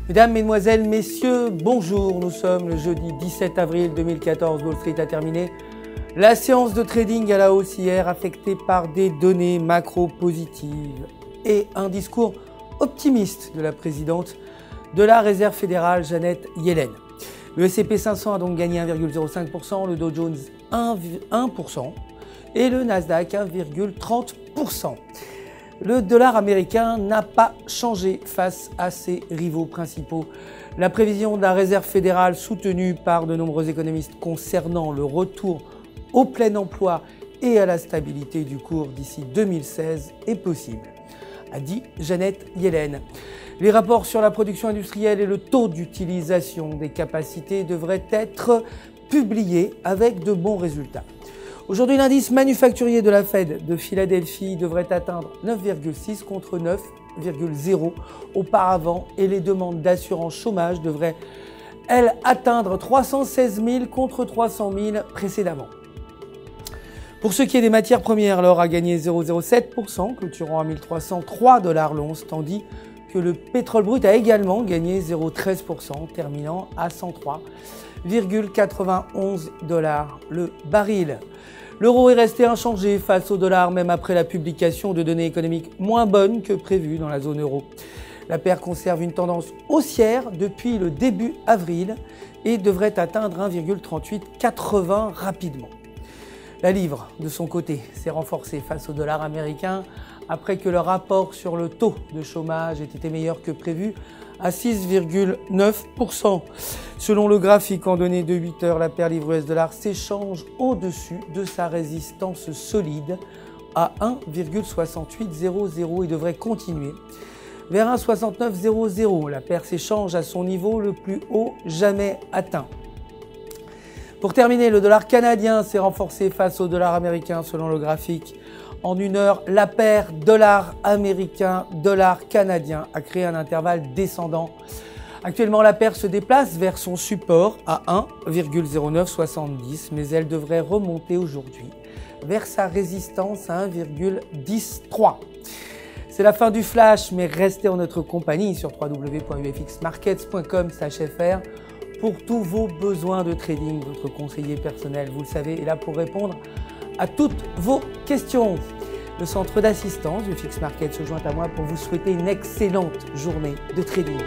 Mesdames, Mesdemoiselles, Messieurs, bonjour. Nous sommes le jeudi 17 avril 2014. Wall Street a terminé la séance de trading à la hausse hier, affectée par des données macro positives et un discours optimiste de la présidente de la Réserve fédérale, Janet Yellen. Le S&P 500 a donc gagné 1,05%, le Dow Jones 1% et le Nasdaq 1,30%. Le dollar américain n'a pas changé face à ses rivaux principaux. La prévision de la Réserve fédérale, soutenue par de nombreux économistes concernant le retour au plein emploi et à la stabilité du cours d'ici 2016 est possible, a dit Janet Yellen. Les rapports sur la production industrielle et le taux d'utilisation des capacités devraient être publiés avec de bons résultats. Aujourd'hui, l'indice manufacturier de la Fed de Philadelphie devrait atteindre 9,6 contre 9,0 auparavant et les demandes d'assurance chômage devraient, elles, atteindre 316 000 contre 300 000 précédemment. Pour ce qui est des matières premières, l'or a gagné 0,07%, clôturant à 1303 $ l'once, tandis que le pétrole brut a également gagné 0,13%, terminant à 103,91 $ le baril. L'euro est resté inchangé face au dollar, même après la publication de données économiques moins bonnes que prévues dans la zone euro. La paire conserve une tendance haussière depuis le début avril et devrait atteindre 1,3880 rapidement. La livre, de son côté, s'est renforcée face au dollar américain après que le rapport sur le taux de chômage ait été meilleur que prévu à 6,9%. Selon le graphique en données de 8 heures, la paire livre US-dollar s'échange au-dessus de sa résistance solide à 1,6800 et devrait continuer vers 1,6900. La paire s'échange à son niveau le plus haut jamais atteint. Pour terminer, le dollar canadien s'est renforcé face au dollar américain selon le graphique. En une heure, la paire dollar américain, dollar canadien a créé un intervalle descendant. Actuellement, la paire se déplace vers son support à 1,0970, mais elle devrait remonter aujourd'hui vers sa résistance à 1,103. C'est la fin du flash, mais restez en notre compagnie sur www.ufxmarkets.com/fr pour tous vos besoins de trading. Votre conseiller personnel, vous le savez, est là pour répondre à toutes vos questions. Le centre d'assistance du UFX Markets se joint à moi pour vous souhaiter une excellente journée de trading.